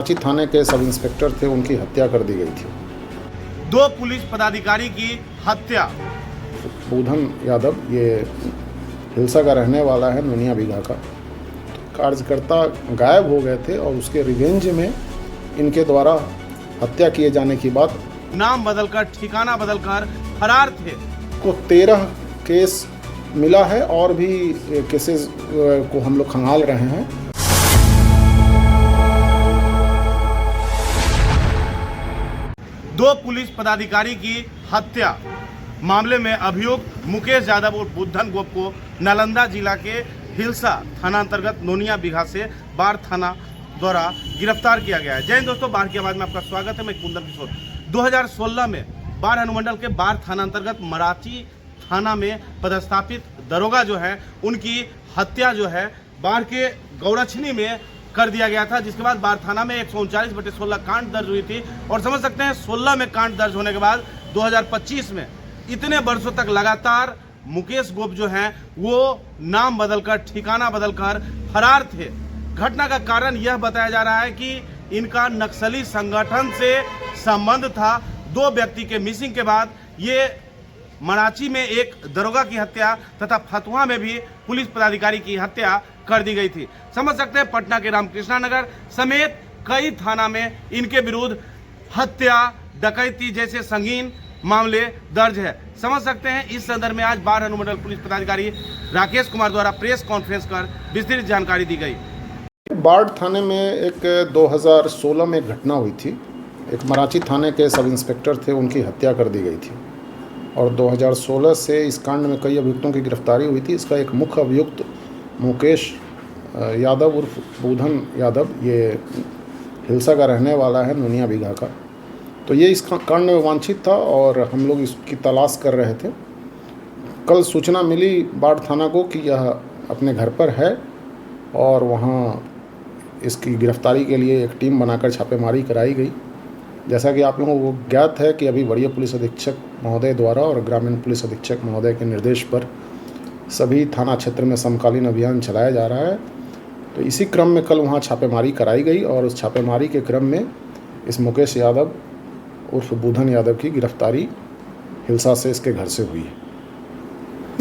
कराची थाने के sub inspector थे, उनकी हत्या कर दी गई थी। 2 पुलिस पदाधिकारी की हत्या। बुधन यादव ये हिलसा का रहने वाला है, नोनिया बीघा का। कार्यकर्ता गायब हो गए थे और उसके रिवेंज में इनके द्वारा हत्या किए जाने की बात नाम बदलकर ठिकाना बदलकर फरार थे। को 13 केस मिला है और भी केसेस को हम लोग खंगाल रहे हैं। दो पुलिस पदाधिकारी की हत्या मामले में अभियुक्त मुकेश यादव और बुद्धन गोप को नालंदा जिला के हिलसा थाना अंतर्गत नोनिया बीघा से बाढ़ थाना द्वारा गिरफ्तार किया गया है। जय हिंद दोस्तों, बाढ़ की आवाज में आपका स्वागत है। मैं कुंदन किशोर। 2016 में बाढ़ अनुमंडल के बाढ़ थाना अंतर्गत मराठी थाना में पदस्थापित दरोगा जो है उनकी हत्या जो है बाढ़ के गौरक्षणी में कर दिया गया था, जिसके बाद बाढ़ थाना में 139/16 कांड दर्ज हुई थी। और समझ सकते हैं 16 में कांड दर्ज होने के बाद 2025 में इतने वर्षों तक लगातार मुकेश गोप जो हैं वो नाम बदलकर ठिकाना बदलकर फरार थे। घटना का कारण यह बताया जा रहा है कि इनका नक्सली संगठन से संबंध था। 2 व्यक्ति के मिसिंग के बाद ये मराठी में एक दरोगा की हत्या तथा फतुहा में भी पुलिस पदाधिकारी की हत्या कर दी गई थी। समझ सकते हैं पटना के रामकृष्णा नगर समेत कई थाना में इनके विरुद्ध हत्या, डकैती जैसे संगीन मामले दर्ज है। समझ सकते हैं इस संदर्भ में आज बाढ़ अनुमंडल पुलिस पदाधिकारी राकेश कुमार द्वारा प्रेस कॉन्फ्रेंस कर विस्तृत जानकारी दी गई। बाढ़ थाने में एक 2016 में घटना हुई थी। एक मराठी थाने के सब इंस्पेक्टर थे, उनकी हत्या कर दी गई थी और 2016 से इस कांड में कई अभियुक्तों की गिरफ्तारी हुई थी। इसका एक मुख्य अभियुक्त मुकेश यादव उर्फ बुधन यादव ये हिलसा का रहने वाला है, नोनिया बीघा का। तो ये इस कांड में वांछित था और हम लोग इसकी तलाश कर रहे थे। कल सूचना मिली बाढ़ थाना को कि यह अपने घर पर है और वहाँ इसकी गिरफ्तारी के लिए एक टीम बनाकर छापेमारी कराई गई। जैसा कि आप लोगों को ज्ञात है कि अभी वरीय पुलिस अधीक्षक महोदय द्वारा और ग्रामीण पुलिस अधीक्षक महोदय के निर्देश पर सभी थाना क्षेत्र में समकालीन अभियान चलाया जा रहा है। तो इसी क्रम में कल वहाँ छापेमारी कराई गई और उस छापेमारी के क्रम में इस मुकेश यादव उर्फ बुधन यादव की गिरफ्तारी हिलसा से इसके घर से हुई है।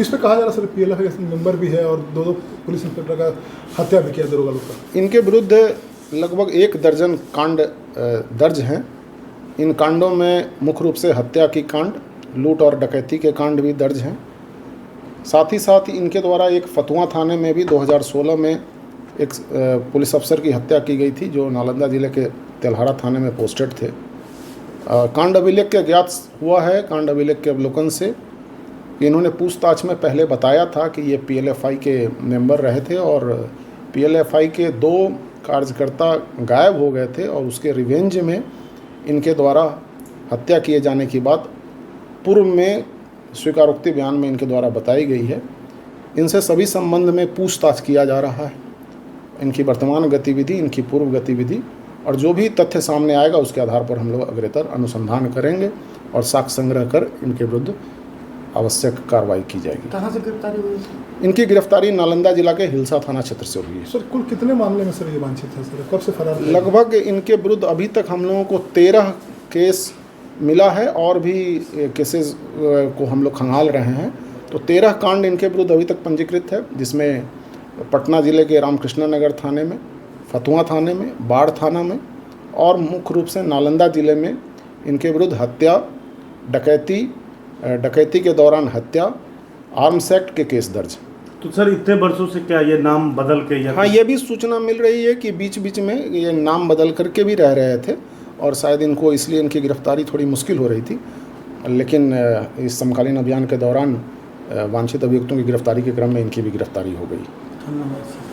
इस पर कहा जा रहा है सर पीएलएफ का नंबर भी है और 2 पुलिस इंस्पेक्टर का हत्या भी किया दरोगा लोग का। इनके विरुद्ध लगभग 1 दर्जन कांड दर्ज हैं। इन कांडों में मुख्य रूप से हत्या की कांड, लूट और डकैती के कांड भी दर्ज हैं। साथ ही साथ इनके द्वारा एक फतुहा थाने में भी 2016 में एक पुलिस अफसर की हत्या की गई थी जो नालंदा जिले के तेल्हारा थाने में पोस्टेड थे। कांड अभिलेख के ज्ञात हुआ है, कांड अभिलेख के अवलोकन से इन्होंने पूछताछ में पहले बताया था कि ये पीएलएफआई के मेंबर रहे थे और पीएलएफआई के 2 कार्यकर्ता गायब हो गए थे और उसके रिवेंज में इनके द्वारा हत्या किए जाने की बात पूर्व में स्वीकारोक्ति बयान में इनके द्वारा बताई गई है। इनसे सभी संबंध में पूछताछ किया जा रहा है, इनकी वर्तमान गतिविधि, इनकी पूर्व गतिविधि और जो भी तथ्य सामने आएगा उसके आधार पर हम लोग अग्रेतर अनुसंधान करेंगे और साक्ष्य संग्रह कर इनके विरुद्ध आवश्यक कार्रवाई की जाएगी। कहाँ से गिरफ्तारी हुई? इनकी गिरफ्तारी नालंदा जिला के हिलसा थाना क्षेत्र से हुई है। सर कुल कितने मामले में सर ये वांछित है सर, कब से फरार? लगभग इनके विरुद्ध अभी तक हम लोगों को 13 केस मिला है और भी केसेस को हम लोग खंगाल रहे हैं। तो 13 कांड इनके विरुद्ध अभी तक पंजीकृत है, जिसमें पटना जिले के रामकृष्णा नगर थाने में, फतुहा थाने में, बाढ़ थाना में और मुख्य रूप से नालंदा जिले में इनके विरुद्ध हत्या, डकैती के दौरान हत्या, आर्म्स एक्ट के केस दर्ज। तो सर इतने वर्षों से क्या ये नाम बदल के या? हाँ, ये भी सूचना मिल रही है कि बीच बीच में ये नाम बदल करके भी रह रहे थे और शायद इनको इसलिए इनकी गिरफ्तारी थोड़ी मुश्किल हो रही थी। लेकिन इस समकालीन अभियान के दौरान वांछित अभियुक्तों की गिरफ्तारी के क्रम में इनकी भी गिरफ्तारी हो गई। धन्यवाद।